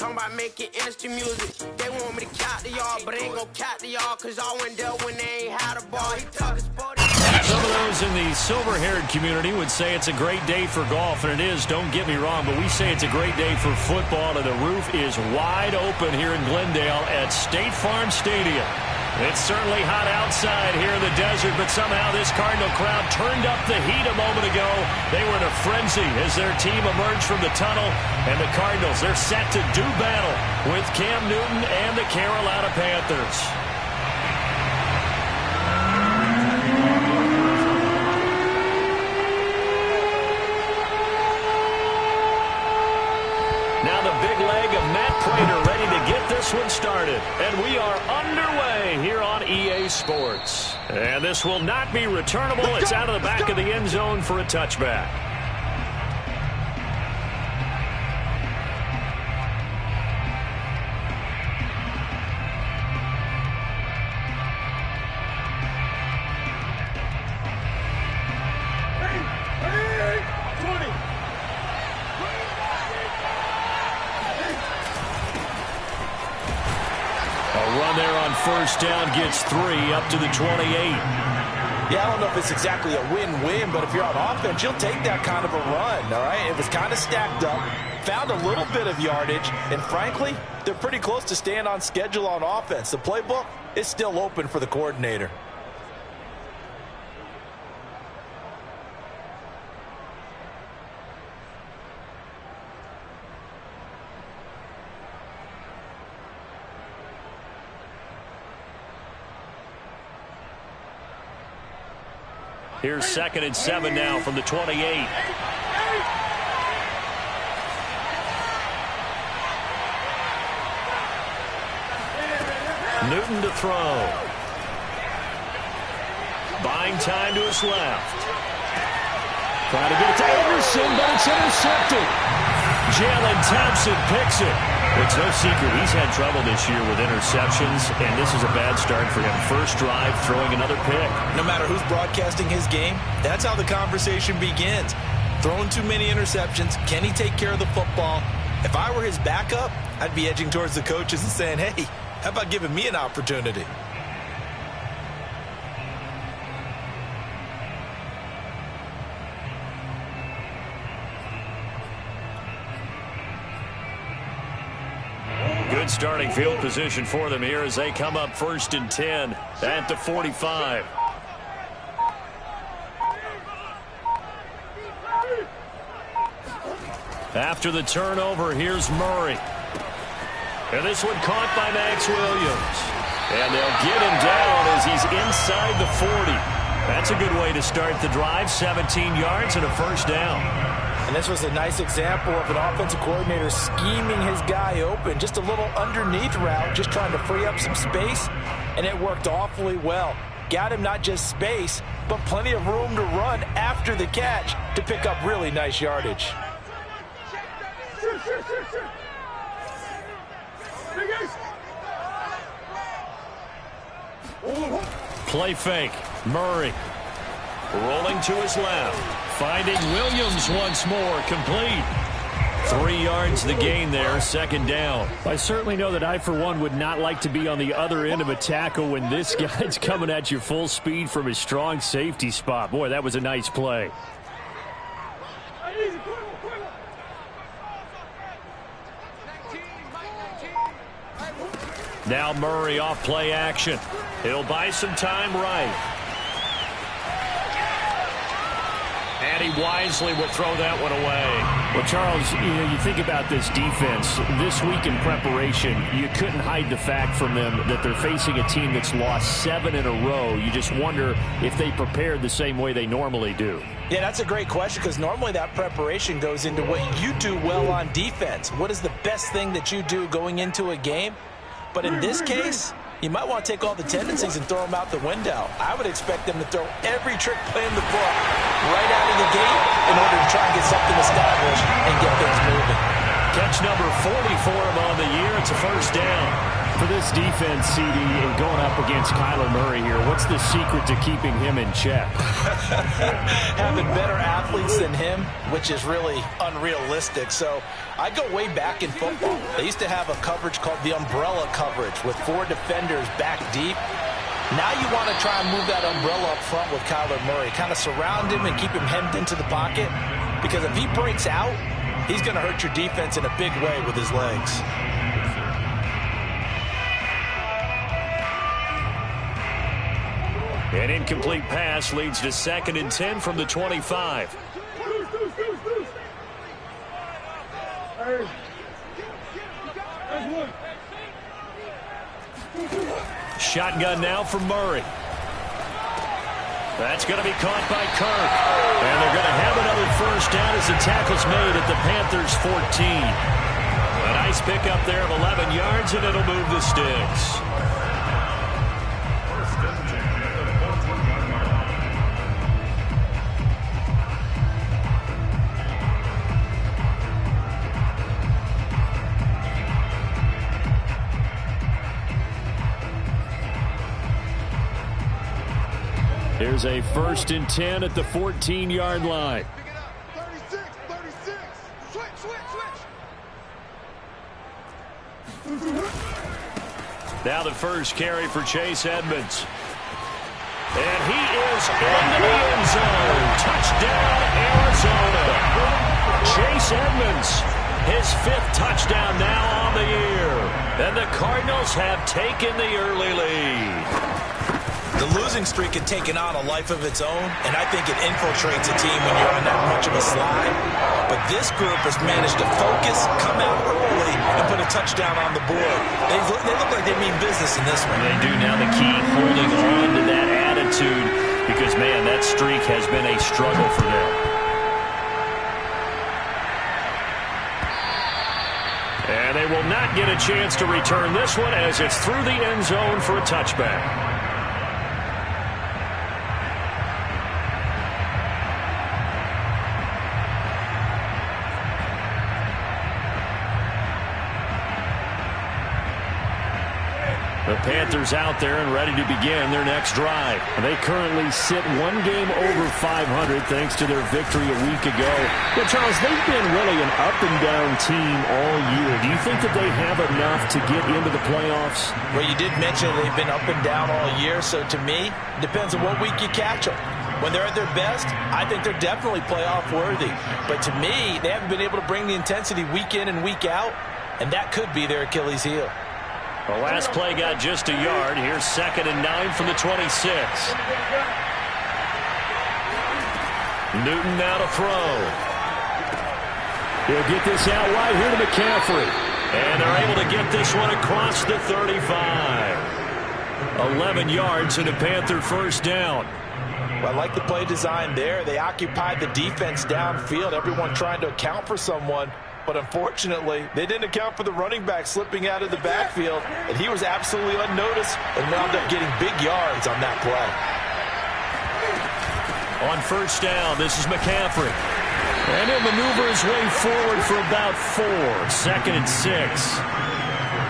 Talking about making industry music. They want me to count to y'all, but ain't gonna count to y'all, cause y'all went there when they ain't had a ball. He talking sporty. Some of those in the silver-haired community would say it's a great day for golf, and it is, don't get me wrong, but we say it's a great day for football, and the roof is wide open here in Glendale at State Farm Stadium. It's certainly hot outside here in the desert, but somehow this Cardinal crowd turned up the heat a moment ago. They were in a frenzy as their team emerged from the tunnel, and the Cardinals, they're set to do battle with Cam Newton and the Carolina Panthers. Now the big leg of Matt Prater ready to get this one started. And we are underway here on EA Sports. And this will not be returnable. It's out of the back of the end zone for a touchback. First down gets 3 up to the 28. Yeah, I don't know if it's exactly a win-win, but if you're on offense, you'll take that kind of a run, all right? It was kind of stacked up, found a little bit of yardage, and frankly, they're pretty close to staying on schedule on offense. The playbook is still open for the coordinator. Here's 2nd and 7 now from the 28. Newton to throw. Buying time to his left. Trying to get it to Anderson, but it's intercepted. Jalen Thompson picks it. It's no secret he's had trouble this year with interceptions, and this is a bad start for him. First drive, throwing another pick. No matter who's broadcasting his game, that's how the conversation begins. Throwing too many interceptions, can he take care of the football? If I were his backup, I'd be edging towards the coaches and saying, hey, how about giving me an opportunity? Good starting field position for them here as they come up 1st and 10 at the 45. After the turnover, here's Murray. And this one caught by Max Williams. And they'll get him down as he's inside the 40. That's a good way to start the drive. 17 yards and a first down. And this was a nice example of an offensive coordinator scheming his guy open. Just a little underneath route, just trying to free up some space. And it worked awfully well. Got him not just space, but plenty of room to run after the catch to pick up really nice yardage. Play fake. Murray rolling to his left. Finding Williams once more. Complete. 3 yards the gain there. 2nd down. I certainly know that I, for one, would not like to be on the other end of a tackle when this guy's coming at you full speed from his strong safety spot. Boy, that was a nice play. Now Murray off play action. He'll buy some time right. And he wisely will throw that one away. Well, Charles, you think about this defense. This week in preparation, you couldn't hide the fact from them that they're facing a team that's lost 7 in a row. You just wonder if they prepared the same way they normally do. Yeah, that's a great question because normally that preparation goes into what you do well on defense. What is the best thing that you do going into a game? But in this case, you might want to take all the tendencies and throw them out the window. I would expect them to throw every trick play in the book right out of the gate in order to try and get something established and get things moving. Catch number 40 for him on the year. It's a first down. For this defense, CD, and going up against Kyler Murray here, what's the secret to keeping him in check? Having better athletes than him, which is really unrealistic. So I go way back in football. They used to have a coverage called the umbrella coverage with 4 defenders back deep. Now you want to try and move that umbrella up front with Kyler Murray. Kind of surround him and keep him hemmed into the pocket. Because if he breaks out, he's going to hurt your defense in a big way with his legs. An incomplete pass leads to 2nd and 10 from the 25. Shotgun now from Murray. That's going to be caught by Kirk. And they're going to have another first down as the tackle's made at the Panthers' 14. A nice pickup there of 11 yards, and it'll move the sticks. Here's a 1st and 10 at the 14-yard line. 36. Switch. Now the first carry for Chase Edmonds. And he is into the end zone. Touchdown, Arizona. Chase Edmonds, his 5th touchdown now on the year. And the Cardinals have taken the early lead. The losing streak had taken on a life of its own, and I think it infiltrates a team when you're on that much of a slide. But this group has managed to focus, come out early, and put a touchdown on the board. They look like they mean business in this one. They do. Now the key, holding on to that attitude, because, man, that streak has been a struggle for them. And they will not get a chance to return this one as it's through the end zone for a touchback. The Panthers out there and ready to begin their next drive. They currently sit 1 game over 500 thanks to their victory a week ago. But, Charles, they've been really an up-and-down team all year. Do you think that they have enough to get into the playoffs? Well, you did mention they've been up and down all year, so to me, it depends on what week you catch them. When they're at their best, I think they're definitely playoff worthy. But to me, they haven't been able to bring the intensity week in and week out, and that could be their Achilles heel. The last play got just a yard. Here's 2nd and 9 from the 26. Newton now to throw. He'll get this out wide here to McCaffrey. And they're able to get this one across the 35. 11 yards and a Panther first down. Well, I like the play design there. They occupied the defense downfield, everyone trying to account for someone. But unfortunately, they didn't account for the running back slipping out of the backfield, and he was absolutely unnoticed and wound up getting big yards on that play. On first down, this is McCaffrey. And he'll maneuver his way forward for about 4. 2nd and 6.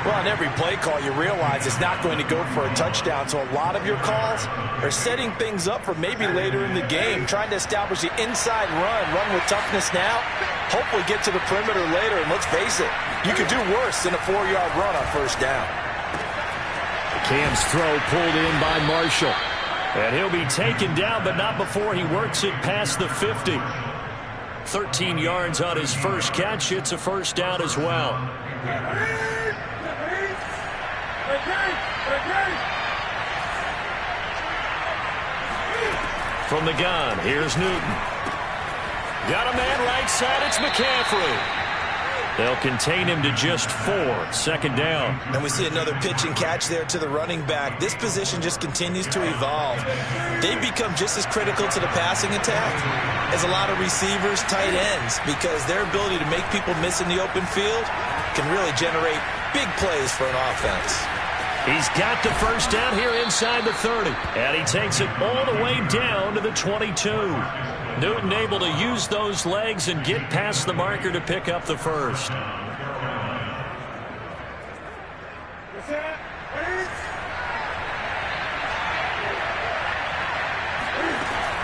Well, on every play call, you realize it's not going to go for a touchdown, so a lot of your calls are setting things up for maybe later in the game, trying to establish the inside run with toughness now, hopefully get to the perimeter later, and let's face it, you could do worse than a 4-yard run on first down. Cam's throw pulled in by Marshall. And he'll be taken down, but not before he works it past the 50. 13 yards on his first catch. It's a first down as well. From the gun, here's Newton. Got a man right side, it's McCaffrey. They'll contain him to just 4. 2nd down. And we see another pitch and catch there to the running back. This position just continues to evolve. They become just as critical to the passing attack as a lot of receivers, tight ends, because their ability to make people miss in the open field can really generate big plays for an offense. He's got the first down here inside the 30. And he takes it all the way down to the 22. Newton able to use those legs and get past the marker to pick up the first.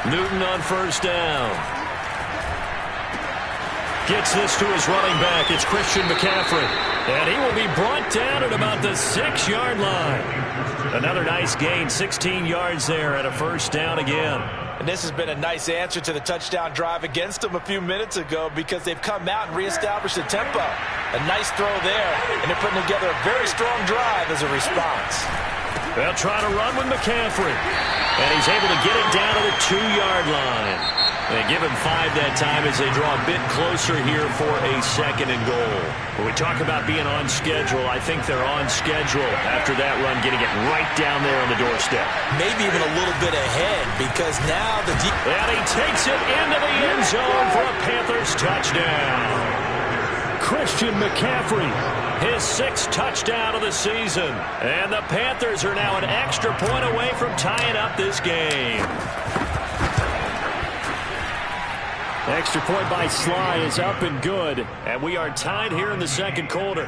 Newton on first down. Gets this to his running back. It's Christian McCaffrey. And he will be brought down at about the 6-yard line. Another nice gain, 16 yards there and a first down again. And this has been a nice answer to the touchdown drive against them a few minutes ago because they've come out and reestablished the tempo. A nice throw there, and they're putting together a very strong drive as a response. They'll try to run with McCaffrey. And he's able to get it down to the 2-yard line. They give him 5 that time as they draw a bit closer here for a 2nd and goal. When we talk about being on schedule, I think they're on schedule after that run, getting it right down there on the doorstep. Maybe even a little bit ahead because now the deep... And he takes it into the end zone for a Panthers touchdown. Christian McCaffrey, his 6th touchdown of the season. And the Panthers are now an extra point away from tying up this game. Extra point by Sly is up and good. And we are tied here in the 2nd quarter.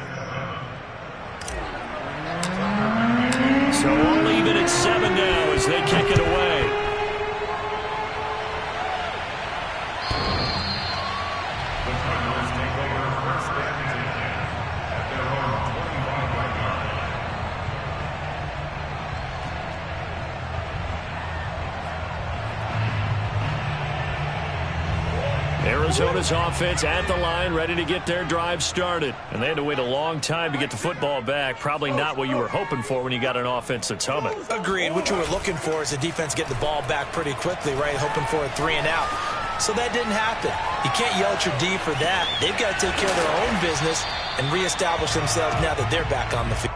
So all even at 7 now as they kick it away. Arizona's offense at the line, ready to get their drive started. And they had to wait a long time to get the football back. Probably not what you were hoping for when you got an offense that's humming. Agreed. What you were looking for is the defense getting the ball back pretty quickly, right? Hoping for a 3 and out. So that didn't happen. You can't yell at your D for that. They've got to take care of their own business and reestablish themselves now that they're back on the field.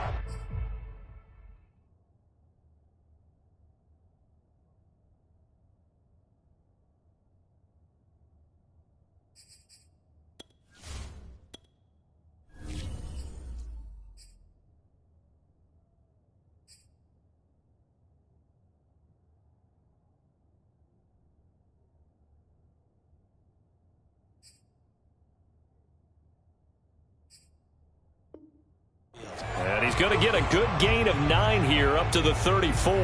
And he's going to get a good gain of 9 here up to the 34.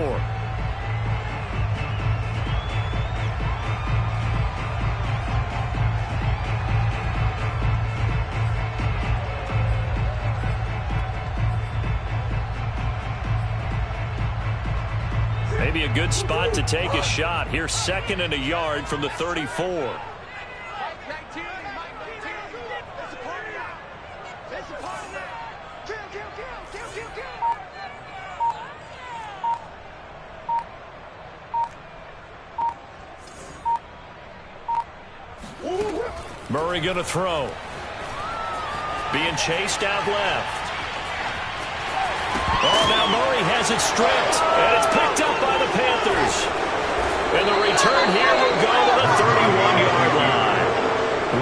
Maybe a good spot to take a shot. Here, 2nd and a yard from the 34. Murray going to throw. Being chased out left. Oh, now Murray has it stripped. And it's picked up by the Panthers. And the return here will go to the 31-yard line.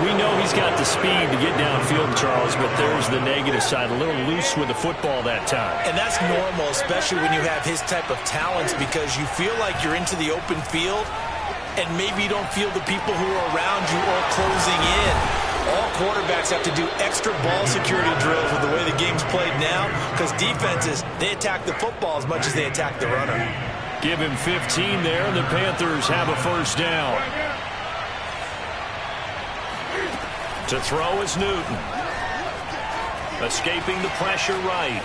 We know he's got the speed to get downfield, Charles, but there's the negative side. A little loose with the football that time. And that's normal, especially when you have his type of talents, because you feel like you're into the open field and maybe you don't feel the people who are around you or closing in. All quarterbacks have to do extra ball security drills with the way the game's played now because defenses, they attack the football as much as they attack the runner. Give him 15 there, and the Panthers have a first down. To throw is Newton. Escaping the pressure right.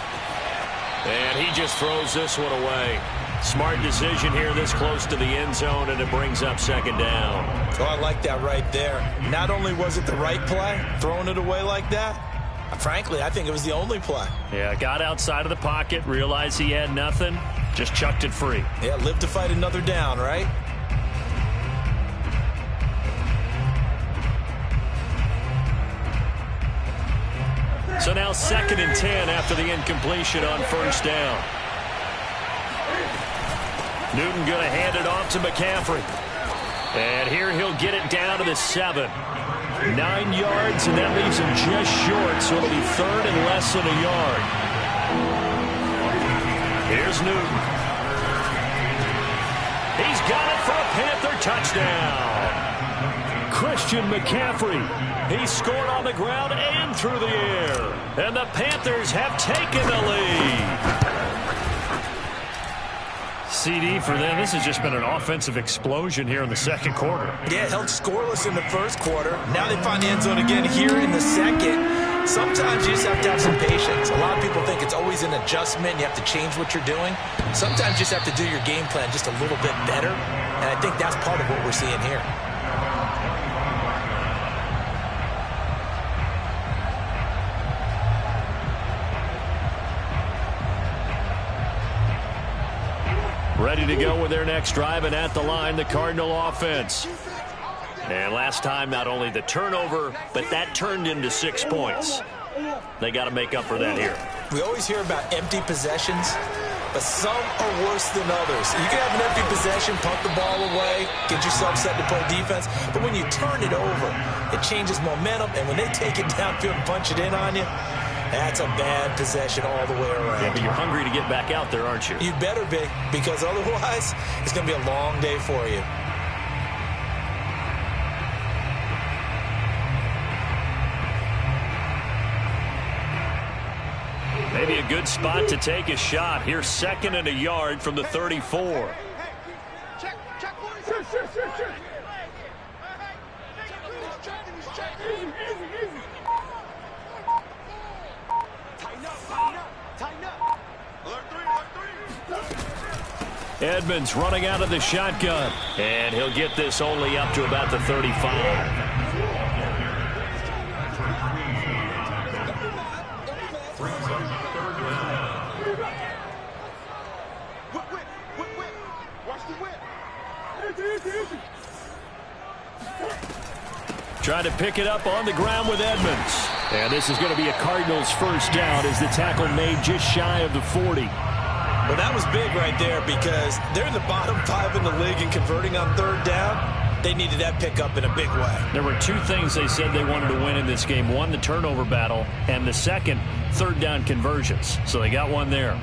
And he just throws this one away. Smart decision here this close to the end zone, and it brings up 2nd down. Oh, I like that right there. Not only was it the right play, throwing it away like that, frankly, I think it was the only play. Yeah, got outside of the pocket, realized he had nothing, just chucked it free. Yeah, live to fight another down, right? So now 2nd and 10 after the incompletion on first down. Newton going to hand it off to McCaffrey. And here he'll get it down to the 7. 9 yards, and that leaves him just short, so it'll be 3rd and less than a yard. Here's Newton. He's got it for a Panther touchdown. Christian McCaffrey. He scored on the ground and through the air. And the Panthers have taken the lead. CD for them. This has just been an offensive explosion here in the second quarter. Yeah, held scoreless in the first quarter. Now they find the end zone again here in the second. Sometimes you just have to have some patience. A lot of people think it's always an adjustment. You have to change what you're doing. Sometimes you just have to do your game plan just a little bit better. And I think that's part of what we're seeing here. Ready to go with their next drive, and at the line, the Cardinal offense. And last time, not only the turnover, but that turned into 6 points. They got to make up for that here. We always hear about empty possessions, but some are worse than others. You can have an empty possession, punt the ball away, get yourself set to play defense, but when you turn it over, it changes momentum, and when they take it downfield and punch it in on you, that's a bad possession all the way around. Yeah, but you're hungry to get back out there, aren't you? You better be, because otherwise, it's going to be a long day for you. Maybe a good spot to take a shot. Here's 2nd and a yard from the 34. Check. Tighten up. Alert three. Edmonds running out of the shotgun. And he'll get this only up to about the 35. Trying to pick it up on the ground with Edmonds. And this is going to be a Cardinals first down as the tackle made just shy of the 40. Well, that was big right there because they're in the bottom 5 in the league and converting on 3rd down. They needed that pickup in a big way. There were 2 things they said they wanted to win in this game. One, the turnover battle, and the second, 3rd down conversions. So they got one there.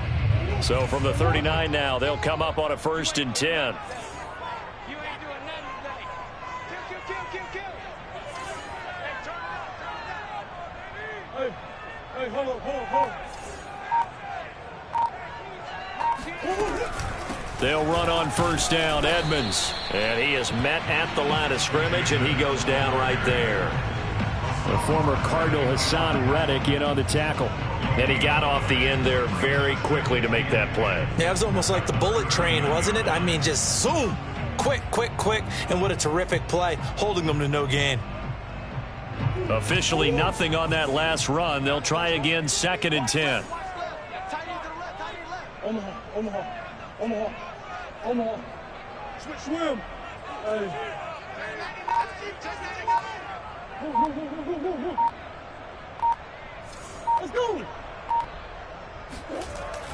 So from the 39 now, they'll come up on a 1st and 10. They'll run on 1st down. Edmonds. And he is met at the line of scrimmage, and he goes down right there. The former Cardinal Hassan Reddick in on the tackle. And he got off the end there very quickly to make that play. Yeah, it was almost like the bullet train, wasn't it? I mean, just zoom. Quick. And what a terrific play, holding them to no gain. Officially nothing on that last run. They'll try again, 2nd and 10. Omaha. Swim. Let's go.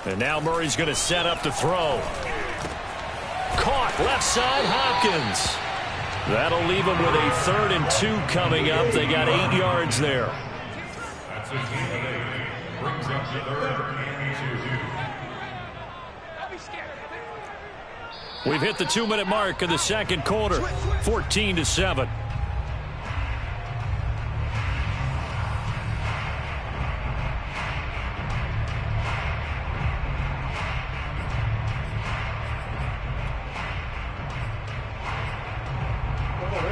And now Murray's going to set up to throw. Caught left side, Hopkins. That'll leave them with a 3rd and 2 coming up. They got 8 yards there. That's a gain of 8. Brings up the 3rd and 2. We've hit the 2-minute mark of the second quarter. 14-7.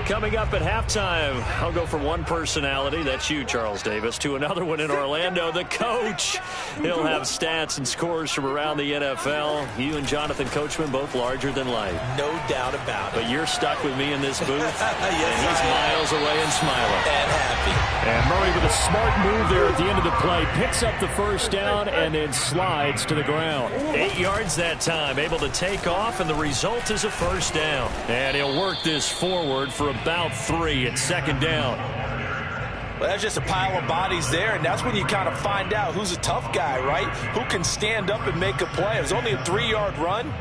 Coming up at halftime, I'll go from one personality, that's you, Charles Davis, to another one in Orlando, the coach. He'll have stats and scores from around the NFL. You and Jonathan Coachman, both larger than life. No doubt about it. But you're stuck with me in this booth, Yes, and he's miles away and smiling. And happy. And Murray with a smart move there at the end of the play, picks up the 1st down and then slides to the ground. 8 yards that time, able to take off, and the result is a 1st down. And he'll work this forward for about 3 at 2nd down. Well, that's just a pile of bodies there, and that's when you kind of find out who's a tough guy, right? Who can stand up and make a play. It was only a 3-yard run,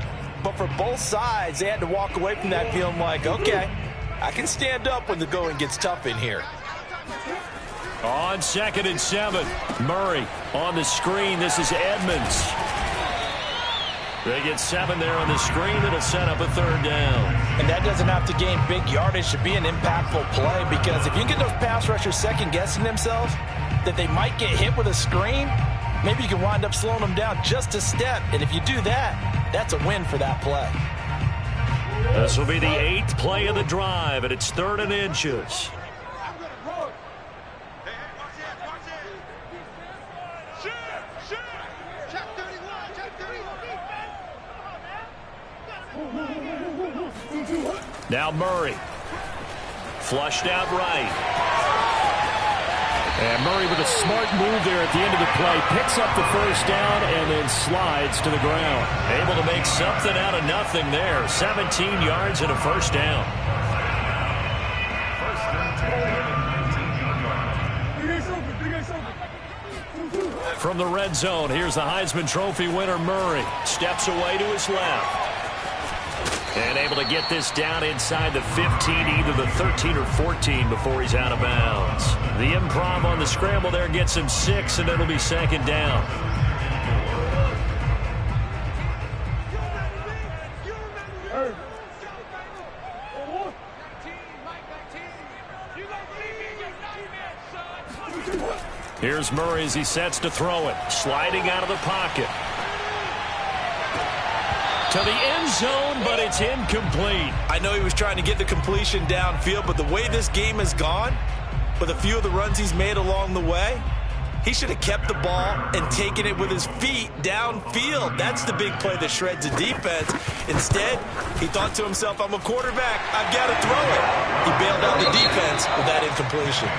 but for both sides, they had to walk away from that feeling like, okay, I can stand up when the going gets tough in here. On 2nd and 7, Murray on the screen. This is Edmonds. They get 7 there on the screen. It'll set up a 3rd down. And that doesn't have to gain big yardage to be an impactful play, because if you can get those pass rushers second-guessing themselves that they might get hit with a screen, maybe you can wind up slowing them down just a step. And if you do that, that's a win for that play. This will be the 8th play of the drive, and it's 3rd and inches. Now Murray. Flushed out right. And Murray with a smart move there at the end of the play. Picks up the first down and then slides to the ground. Able to make something out of nothing there. 17 yards and a first down. From the red zone, here's the Heisman Trophy winner Murray. Steps away to his left. And able to get this down inside the 15, either the 13 or 14 before he's out of bounds. The improv on the scramble there gets him 6, and it'll be 2nd down. Here's Murray as he sets to throw it. Sliding out of the pocket. To the end zone, but it's incomplete. I know he was trying to get the completion downfield, but the way this game has gone, with a few of the runs he's made along the way, he should have kept the ball and taken it with his feet downfield. That's the big play that shreds a defense. Instead, he thought to himself, I'm a quarterback, I've got to throw it. He bailed out the defense with that incompletion.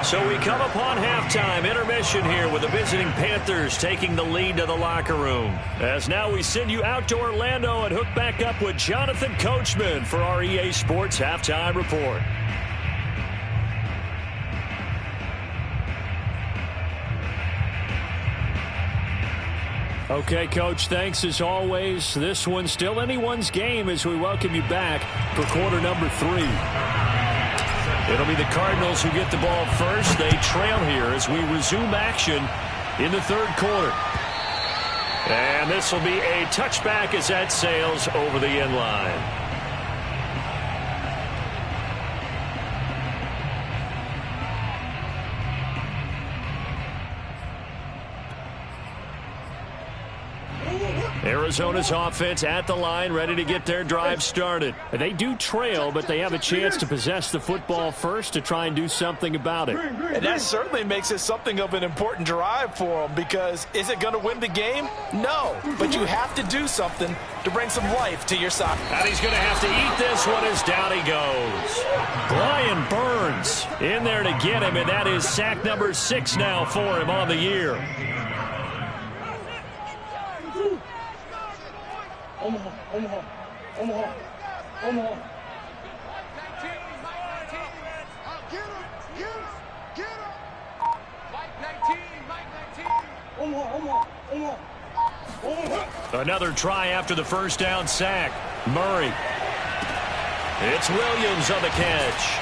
So we come upon halftime intermission here with the visiting Panthers taking the lead to the locker room. As now we send you out to Orlando and hook back up with Jonathan Coachman for our EA Sports Halftime Report. Okay, Coach, thanks as always. This one's still anyone's game as we welcome you back for quarter number 3. It'll be the Cardinals who get the ball first. They trail here as we resume action in the 3rd quarter. And this will be a touchback as that sails over the end line. Arizona's offense at the line, ready to get their drive started. They do trail, but they have a chance to possess the football first to try and do something about it. And that certainly makes it something of an important drive for them, because is it going to win the game? No, but you have to do something to bring some life to your side. And he's going to have to eat this one as down he goes. Brian Burns in there to get him, and that is sack number 6 now for him on the year. Omaha. Omaha. Another try after the first down sack. Murray. It's Williams on the catch.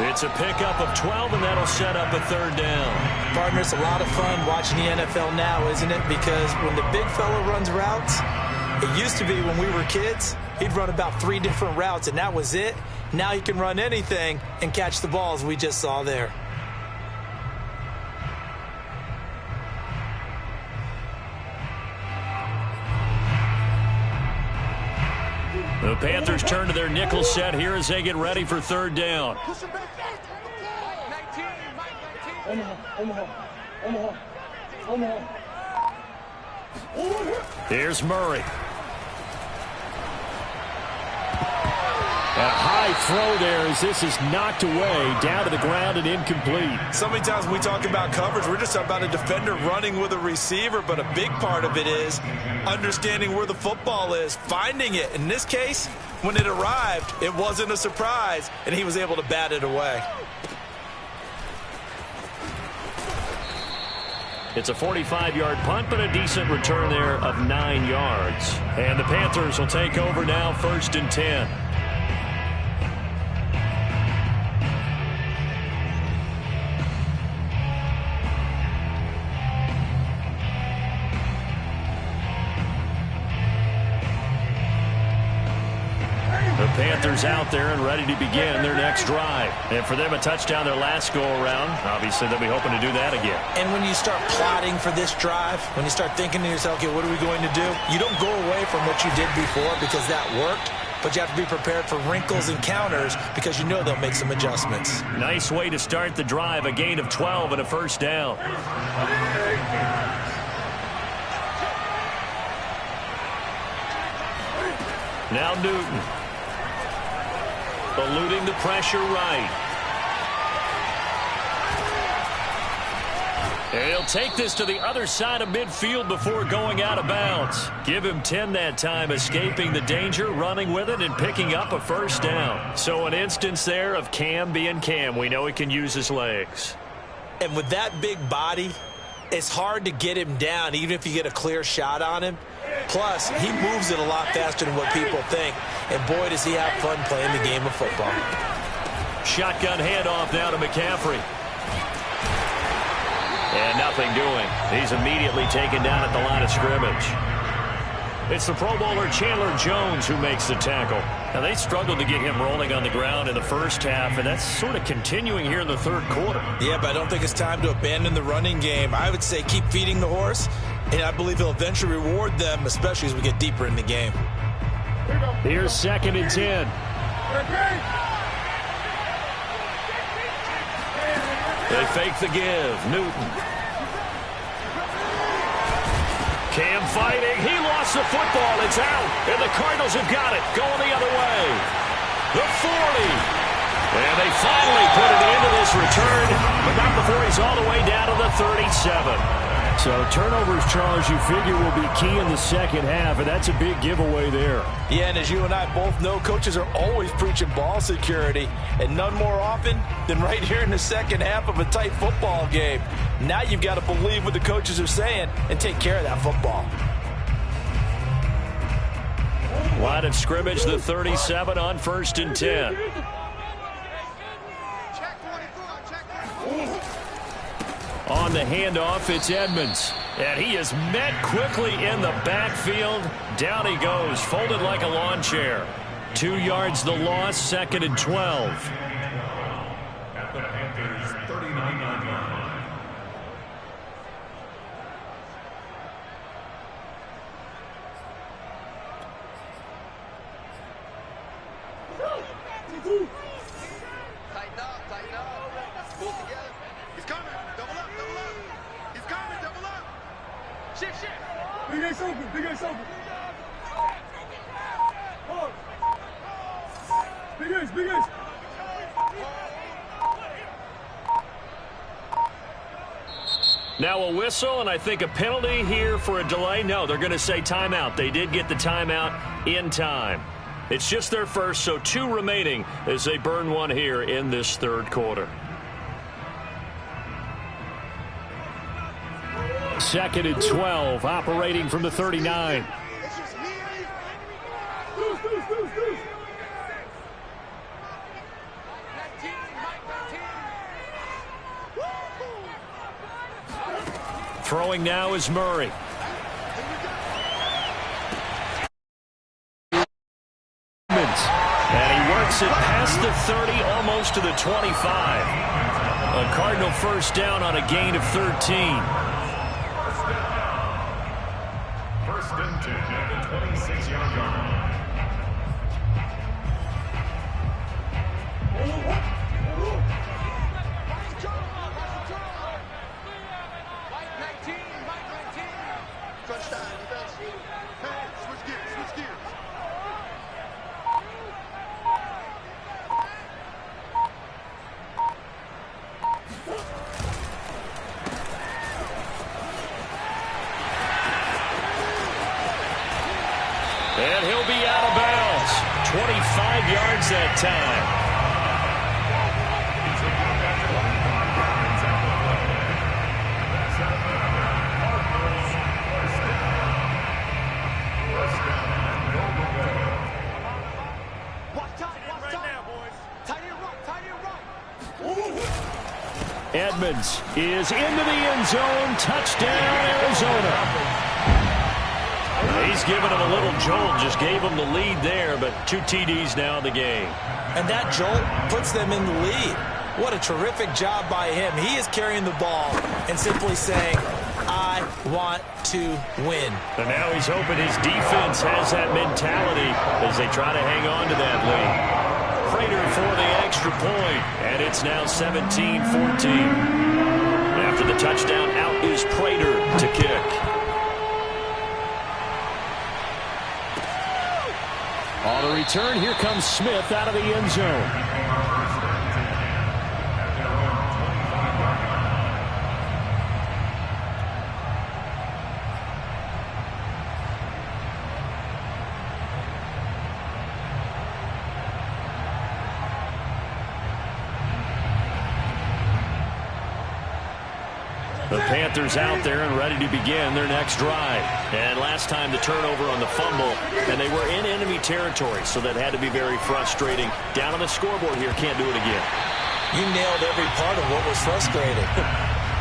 It's a pickup of 12, and that'll set up a 3rd down. Partner, it's a lot of fun watching the NFL now, isn't it? Because when the big fella runs routes, it used to be when we were kids, he'd run about 3 different routes, and that was it. Now he can run anything and catch the balls we just saw there. The Panthers turn to their nickel set here as they get ready for 3rd down. Here's Murray. A high throw there as this is knocked away, down to the ground and incomplete. So many times when we talk about coverage, we're just talking about a defender running with a receiver, but a big part of it is understanding where the football is, finding it. In this case, when it arrived, it wasn't a surprise, and he was able to bat it away. It's a 45-yard punt, but a decent return there of 9 yards. And the Panthers will take over now, 1st and 10. runners out there and ready to begin their next drive. And for them, a touchdown their last go-around. Obviously, they'll be hoping to do that again. And when you start plotting for this drive, when you start thinking to yourself, okay, what are we going to do? You don't go away from what you did before because that worked, but you have to be prepared for wrinkles and counters because you know they'll make some adjustments. Nice way to start the drive, a gain of 12 and a first down. Now Newton. Eluding the pressure right. He'll take this to the other side of midfield before going out of bounds. Give him 10 that time, escaping the danger, running with it, and picking up a first down. So an instance there of Cam being Cam. We know he can use his legs. And with that big body, it's hard to get him down, even if you get a clear shot on him. Plus, he moves it a lot faster than what people think. And boy, does he have fun playing the game of football. Shotgun handoff now to McCaffrey. And nothing doing. He's immediately taken down at the line of scrimmage. It's the Pro Bowler Chandler Jones who makes the tackle. Now, they struggled to get him rolling on the ground in the first half, and that's sort of continuing here in the third quarter. Yeah, but I don't think it's time to abandon the running game. I would say keep feeding the horse, and I believe he'll eventually reward them, especially as we get deeper in the game. Here's 2nd and 10. They fake the give. Newton. Cam fighting. He lost the football. It's out. And the Cardinals have got it. Going the other way. The 40. And they finally put it into this return, but not before he's all the way down to the 37. So turnovers, Charles, you figure will be key in the second half, and that's a big giveaway there. Yeah, and as you and I both know, coaches are always preaching ball security, and none more often than right here in the second half of a tight football game. Now you've got to believe what the coaches are saying and take care of that football. Line of scrimmage, the 37 on 1st and 10. On the handoff, it's Edmonds. And he is met quickly in the backfield. Down he goes, folded like a lawn chair. 2 yards the loss, 2nd and 12. At the Panthers' 39-yard line. Tighten up. Pull together. He's coming. Double up. He's coming. Double up. Shift. Big Ace open. Big Ace open. Big Ace. Now a whistle, and I think a penalty here for a delay. No, they're going to say timeout. They did get the timeout in time. It's just their first, so 2 remaining as they burn one here in this third quarter. 2nd and 12, operating from the 39. Throwing now is Murray. And he works it past the 30, almost to the 25. A Cardinal first down on a gain of 13. First and 10 at the 26-yard line. And he'll be out of bounds. 25 yards that time. Edmonds is into the end zone. Touchdown, Arizona. He's given him a little jolt, just gave him the lead there, but 2 TDs now in the game. And that jolt puts them in the lead. What a terrific job by him. He is carrying the ball and simply saying, I want to win. And now he's hoping his defense has that mentality as they try to hang on to that lead. Prater for the extra point, and it's now 17-14. After the touchdown, out is Prater to kick. On the return, here comes Smith out of the end zone. The Panthers out there and ready to begin their next drive. And last time the turnover on the fumble, and they were in enemy territory, so that had to be very frustrating. Down on the scoreboard here, can't do it again. You nailed every part of what was frustrating.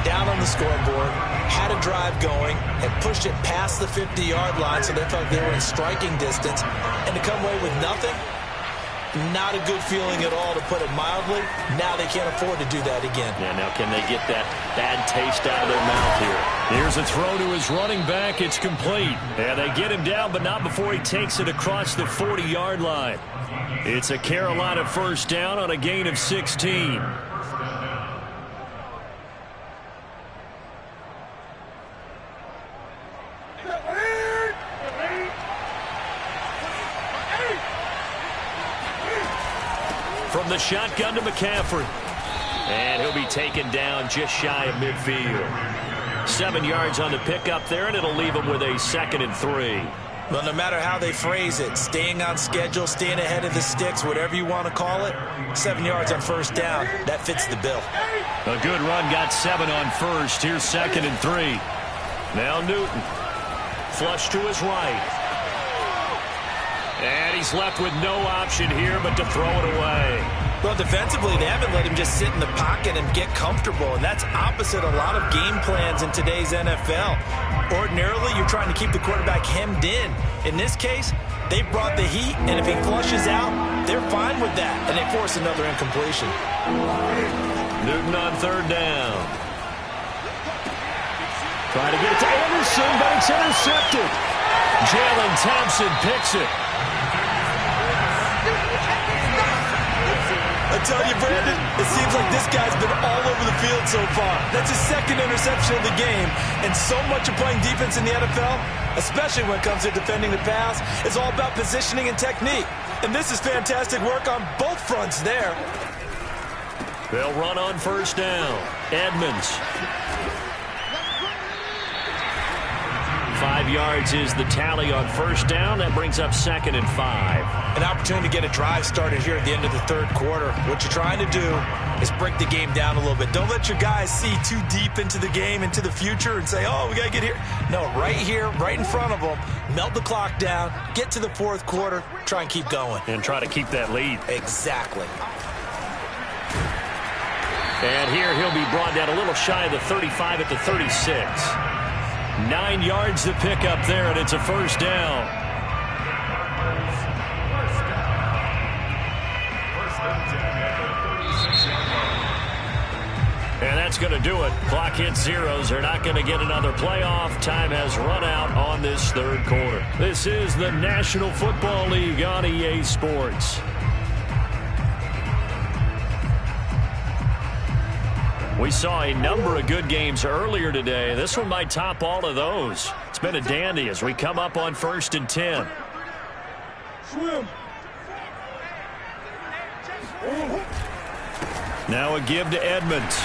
Down on the scoreboard, had a drive going, and pushed it past the 50-yard line so they felt they were in striking distance, and to come away with nothing, not a good feeling at all, to put it mildly. Now they can't afford to do that again. Yeah, now can they get that bad taste out of their mouth here? Here's a throw to his running back. It's complete. Yeah, they get him down, but not before he takes it across the 40-yard line. It's a Carolina first down on a gain of 16. From the shotgun to McCaffrey. And he'll be taken down just shy of midfield. 7 yards on the pickup there, and it'll leave him with a 2nd and 3. Well, no matter how they phrase it, staying on schedule, staying ahead of the sticks, whatever you want to call it, 7 yards on first down, that fits the bill. A good run, got 7 on first. Here's 2nd and 3. Now Newton. Flush to his right. And he's left with no option here but to throw it away. Well, defensively, they haven't let him just sit in the pocket and get comfortable, and that's opposite a lot of game plans in today's NFL. Ordinarily, you're trying to keep the quarterback hemmed in. In this case, they brought the heat, and if he flushes out, they're fine with that, and they force another incompletion. Newton on 3rd down. Trying to get it to Anderson, but it's intercepted. Jalen Thompson picks it. I tell you, Brandon, it seems like this guy's been all over the field so far. That's his 2nd interception of the game, and so much of playing defense in the NFL, especially when it comes to defending the pass, is all about positioning and technique. And this is fantastic work on both fronts there. They'll run on first down. Edmonds. 5 yards is the tally on first down. That brings up 2nd and 5. An opportunity to get a drive started here at the end of the 3rd quarter. What you're trying to do is break the game down a little bit. Don't let your guys see too deep into the game, into the future, and say, oh, we got to get here. No, right here, right in front of them, melt the clock down, get to the 4th quarter, try and keep going. And try to keep that lead. Exactly. And here he'll be brought down a little shy of the 35 at the 36. 9 yards to pick up there, and it's a first down. And that's going to do it. Clock hits zeros. They're not going to get another playoff. Time has run out on this 3rd quarter. This is the National Football League on EA Sports. We saw a number of good games earlier today. This one might top all of those. It's been a dandy as we come up on 1st and 10. Swim. Now a give to Edmonds.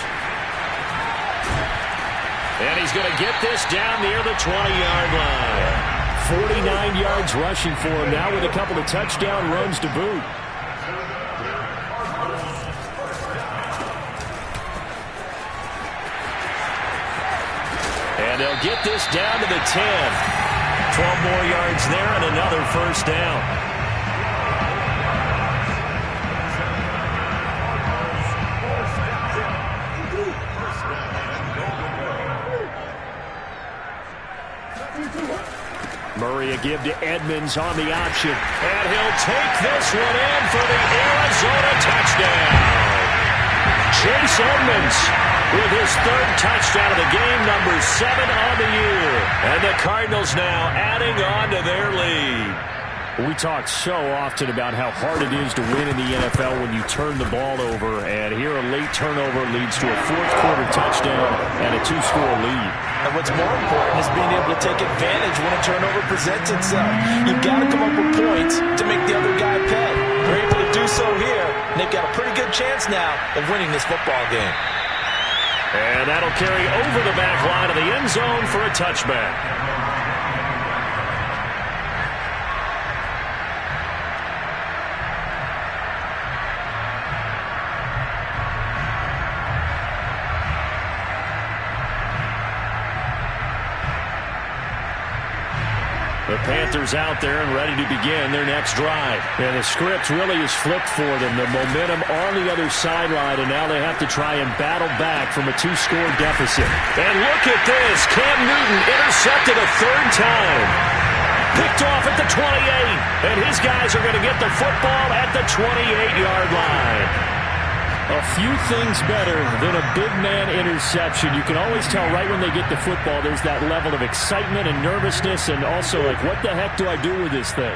And he's going to get this down near the 20-yard line. 49 yards rushing for him now with a couple of touchdown runs to boot. And they'll get this down to the 10. 12 more yards there and another first down. Murray a give to Edmonds on the option. And he'll take this one in for the Arizona touchdown. Chase Edmonds with his third touchdown of the game, number 7 on the year. And the Cardinals now adding on to their lead. We talk so often about how hard it is to win in the NFL when you turn the ball over. And here a late turnover leads to a fourth-quarter touchdown and a 2-score lead. And what's more important is being able to take advantage when a turnover presents itself. You've got to come up with points to make the other guy pay. They're able to do so here, and they've got a pretty good chance now of winning this football game. And that'll carry over the back line of the end zone for a touchback. The Panthers out there and ready to begin their next drive. And the script really is flipped for them. The momentum on the other sideline, and now they have to try and battle back from a 2-score deficit. And look at this. Cam Newton intercepted a third time. Picked off at the 28. And his guys are going to get the football at the 28-yard line. A few things better than a big man interception. You can always tell right when they get the football, there's that level of excitement and nervousness, and also like, what the heck do I do with this thing?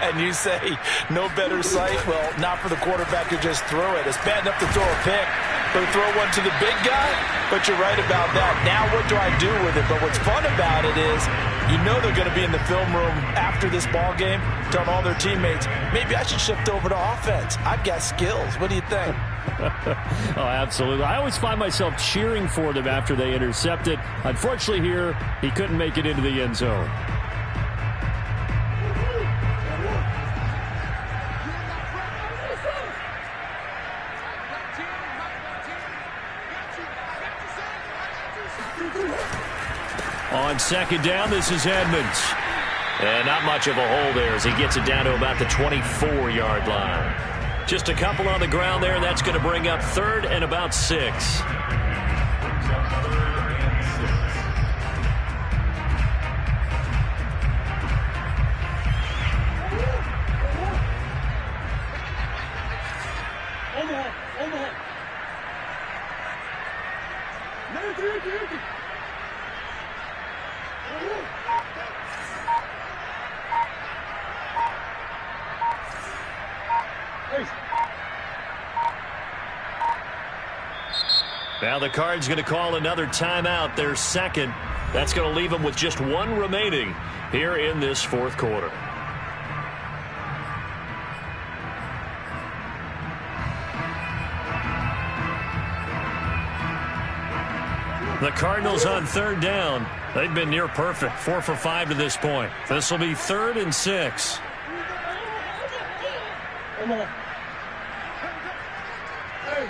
And you say, no better sight? Well, not for the quarterback to just throw it. It's bad enough to throw a pick, but throw one to the big guy? But you're right about that. Now what do I do with it? But what's fun about it is, you know they're going to be in the film room after this ball game, telling all their teammates, maybe I should shift over to offense. I've got skills. What do you think? Oh, absolutely. I always find myself cheering for them after they intercept it. Unfortunately here, he couldn't make it into the end zone. On second down, this is Edmonds. And not much of a hole there as he gets it down to about the 24-yard line. Just a couple on the ground there. That's going to bring up 3rd and about 6. Now the Cards going to call another timeout, their second. That's going to leave them with just one remaining here in this fourth quarter. The Cardinals on 3rd down. They've been near perfect, 4 for 5 to this point. This will be 3rd and 6. Come on. Hey.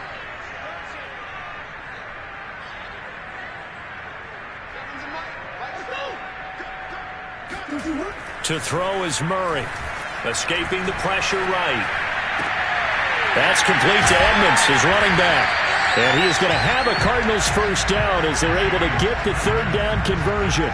To throw is Murray. Escaping the pressure right. That's complete to Edmonds, his running back. And he is going to have a Cardinals first down as they're able to get the 3rd down conversion.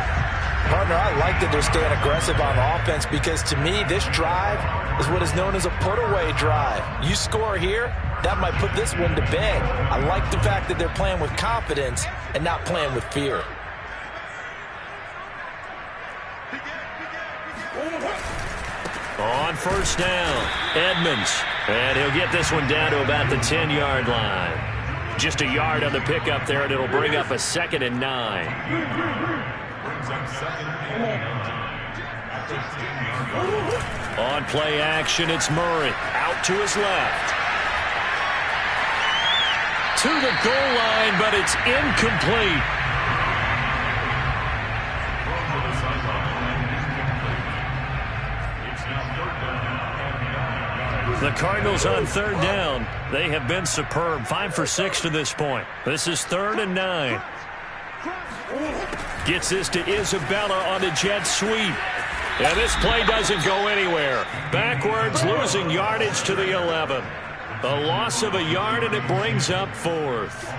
Partner, I like that they're staying aggressive on offense because to me, this drive is what is known as a put-away drive. You score here, that might put this one to bed. I like the fact that they're playing with confidence and not playing with fear. On first down, Edmonds. And he'll get this one down to about the 10-yard line. Just a yard on the pickup there, and it'll bring up a 2nd and 9. On play action, it's Murray. Out to his left. To the goal line, but it's incomplete. The Cardinals on 3rd down. They have been superb. 5 for 6 to this point. This is 3rd and 9. Gets this to Isabella on the jet sweep. And this play doesn't go anywhere. Backwards, losing yardage to the 11. A loss of a yard, and it brings up 4th.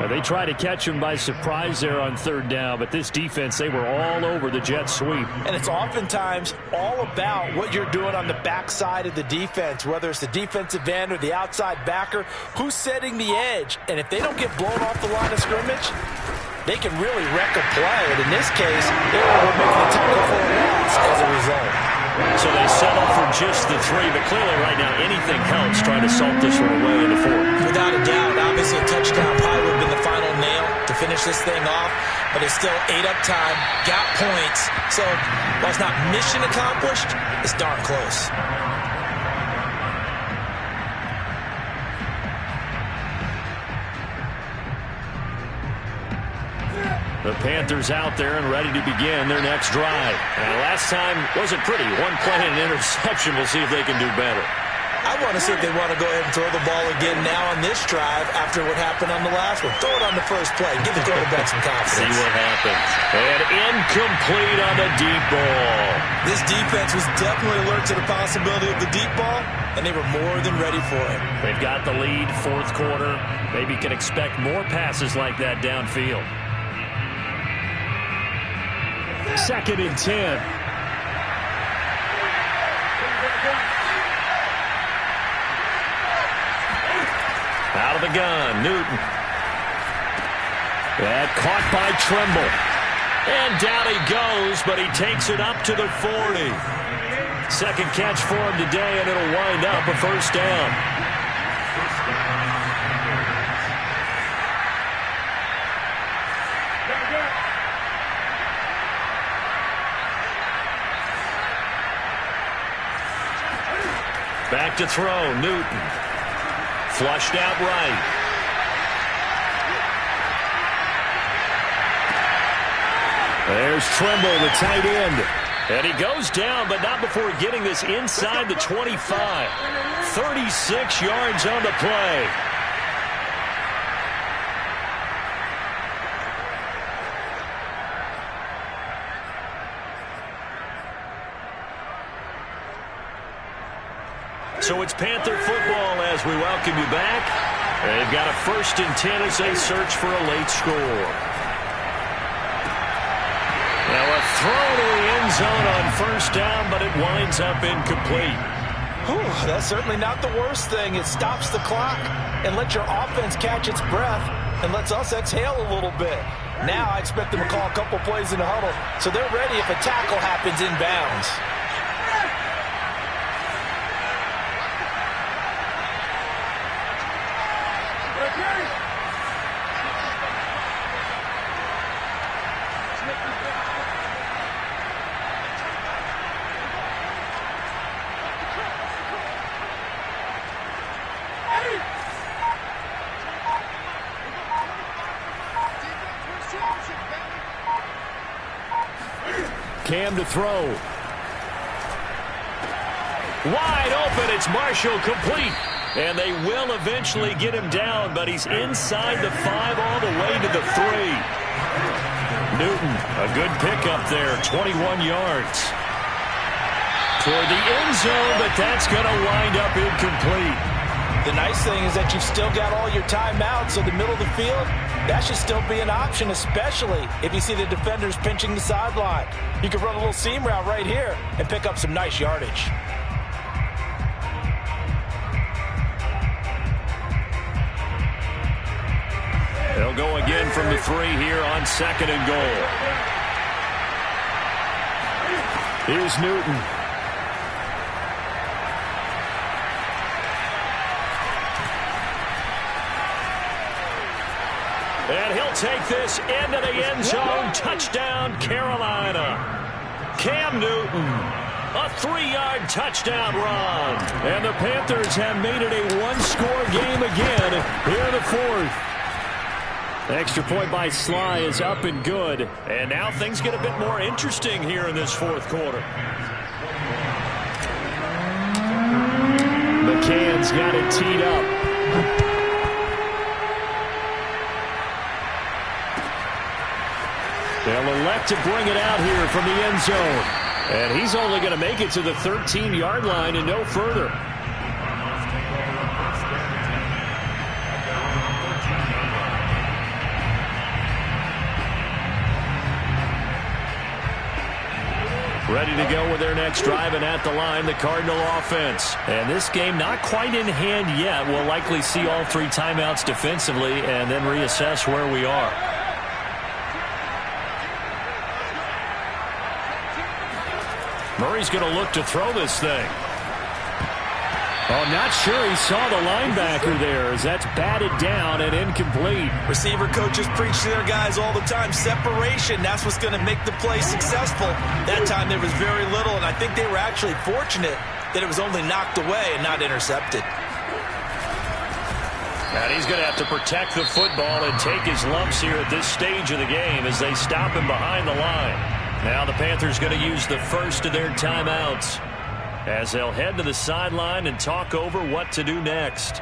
They tried to catch him by surprise there on 3rd down, but this defense, they were all over the jet sweep. And it's oftentimes all about what you're doing on the backside of the defense, whether it's the defensive end or the outside backer, who's setting the edge. And if they don't get blown off the line of scrimmage, they can really wreck a play. And in this case, they were making a tackle for a loss as a result. So they settle for just the 3, but clearly right now anything helps trying to salt this one away in the 4th. Without a doubt, obviously a touchdown probably would have been the final nail to finish this thing off, but it's still 8 up time, got points, so while it's not mission accomplished, it's darn close. The Panthers out there and ready to begin their next drive. And last time wasn't pretty. 1 play and an interception. We'll see if they can do better. I want to see if they want to go ahead and throw the ball again now on this drive after what happened on the last one. Throw it on the first play. Give the quarterback some confidence. See what happens. And incomplete on the deep ball. This defense was definitely alert to the possibility of the deep ball, and they were more than ready for it. They've got the lead, 4th quarter. Maybe can expect more passes like that downfield. 2nd and 10. Out of the gun, Newton. That caught by Trimble. And down he goes, but he takes it up to the 40. 2nd catch for him today, and it'll wind up a 1st down. Back to throw, Newton. Flushed out right. There's Trimble, the tight end. And he goes down, but not before getting this inside the 25. 36 yards on the play. So it's Panther football as we welcome you back. They've got a 1st and 10 as they search for a late score. Now a throw to the end zone on 1st down, but it winds up incomplete. That's certainly not the worst thing. It stops the clock and lets your offense catch its breath and lets us exhale a little bit. Now I expect them to call a couple plays in the huddle, so they're ready if a tackle happens inbounds. Cam to throw. Wide open, it's Marshall, complete. And they will eventually get him down, but he's inside the 5 all the way to the 3. Newton, a good pickup there, 21 yards. Toward the end zone, but that's going to wind up incomplete. The nice thing is that you've still got all your timeouts, so the middle of the field, that should still be an option, especially if you see the defenders pinching the sideline. You can run a little seam route right here and pick up some nice yardage. They'll go again from the 3 here on 2nd and goal. Here's Newton. And he'll take this into the end zone. Touchdown, Carolina. Cam Newton, a 3-yard touchdown run. And the Panthers have made it a 1-score game again here in the 4th. Extra point by Sly is up and good. And now things get a bit more interesting here in this 4th quarter. McCann's got it teed up. They'll elect to bring it out here from the end zone. And he's only going to make it to the 13-yard line and no further. Ready to go with their next drive, and at the line, the Cardinal offense. And this game not quite in hand yet. We'll likely see all 3 timeouts defensively and then reassess where we are. Murray's going to look to throw this thing. Oh, not sure he saw the linebacker there as that's batted down and incomplete. Receiver coaches preach to their guys all the time. Separation, that's what's going to make the play successful. That time there was very little, and I think they were actually fortunate that it was only knocked away and not intercepted. And he's going to have to protect the football and take his lumps here at this stage of the game as they stop him behind the line. Now the Panthers going to use the first of their timeouts as they'll head to the sideline and talk over what to do next.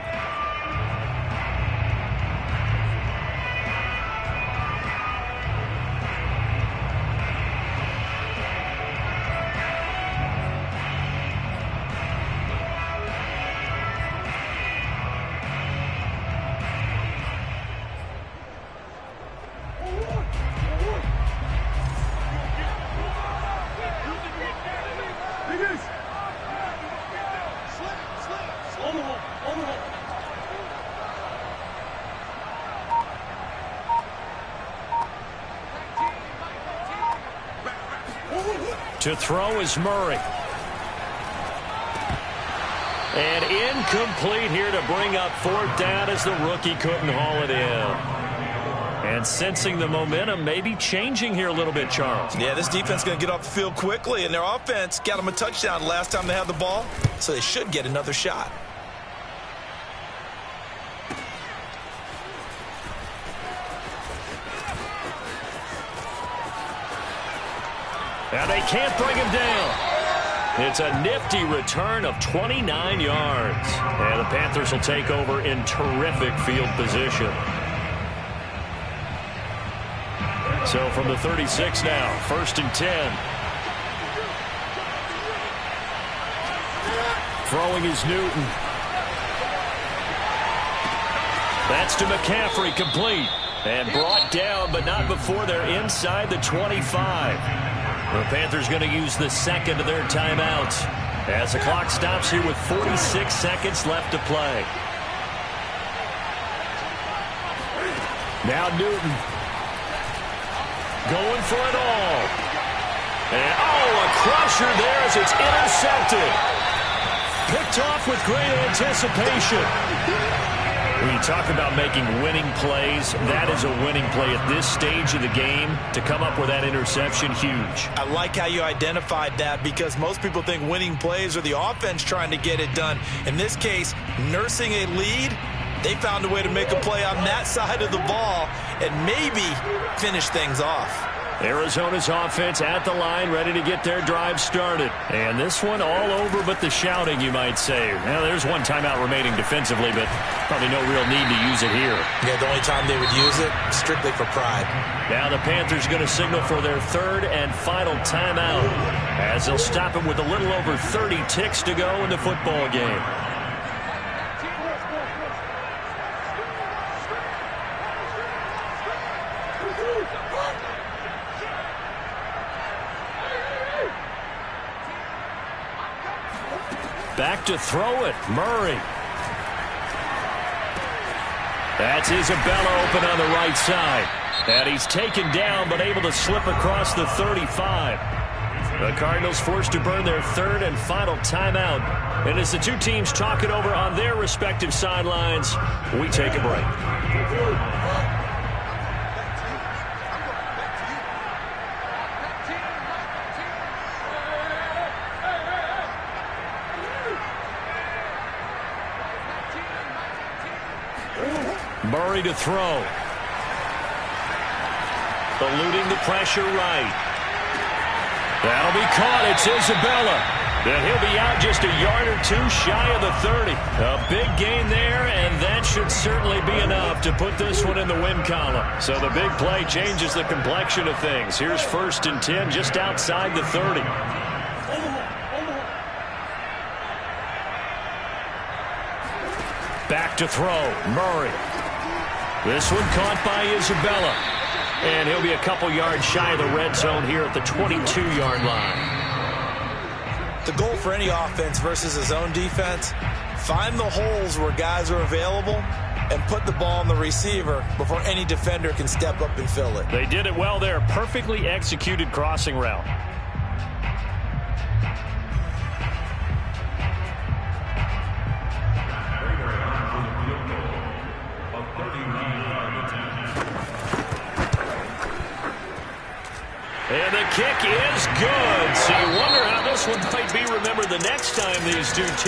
To throw is Murray. And incomplete here to bring up 4th down as the rookie couldn't haul it in. And sensing the momentum maybe changing here a little bit, Charles. Yeah, this defense is going to get off the field quickly, and their offense got them a touchdown last time they had the ball, so they should get another shot. And they can't bring him down. It's a nifty return of 29 yards. And the Panthers will take over in terrific field position. So from the 36 now, 1st and 10. Throwing is Newton. That's to McCaffrey, complete. And brought down, but not before they're inside the 25. The Panthers going to use the second of their timeouts as the clock stops here with 46 seconds left to play. Now Newton going for it all. And a crusher there as it's intercepted. Picked off with great anticipation. When you talk about making winning plays, that is a winning play at this stage of the game. To come up with that interception, huge. I like how you identified that because most people think winning plays are the offense trying to get it done. In this case, nursing a lead, they found a way to make a play on that side of the ball and maybe finish things off. Arizona's offense at the line, ready to get their drive started. And this one all over but the shouting, you might say. Now, there's one timeout remaining defensively, but probably no real need to use it here. Yeah, the only time they would use it, strictly for pride. Now the Panthers going to signal for their 3rd and final timeout as they'll stop him with a little over 30 ticks to go in the football game. Back to throw it, Murray. That's Isabella open on the right side. And he's taken down but able to slip across the 35. The Cardinals forced to burn their 3rd and final timeout. And as the two teams talk it over on their respective sidelines, we take a break. Murray to throw. Eluding the pressure right. That'll be caught. It's Isabella. And he'll be out just a yard or 2 shy of the 30. A big gain there, and that should certainly be enough to put this one in the win column. So the big play changes the complexion of things. Here's 1st and 10 just outside the 30. Back to throw. Murray. This one caught by Isabella. And he'll be a couple yards shy of the red zone here at the 22-yard line. The goal for any offense versus a zone defense, find the holes where guys are available and put the ball on the receiver before any defender can step up and fill it. They did it well there. Perfectly executed crossing route. And the kick is good. So you wonder how this one might be remembered the next time these two teams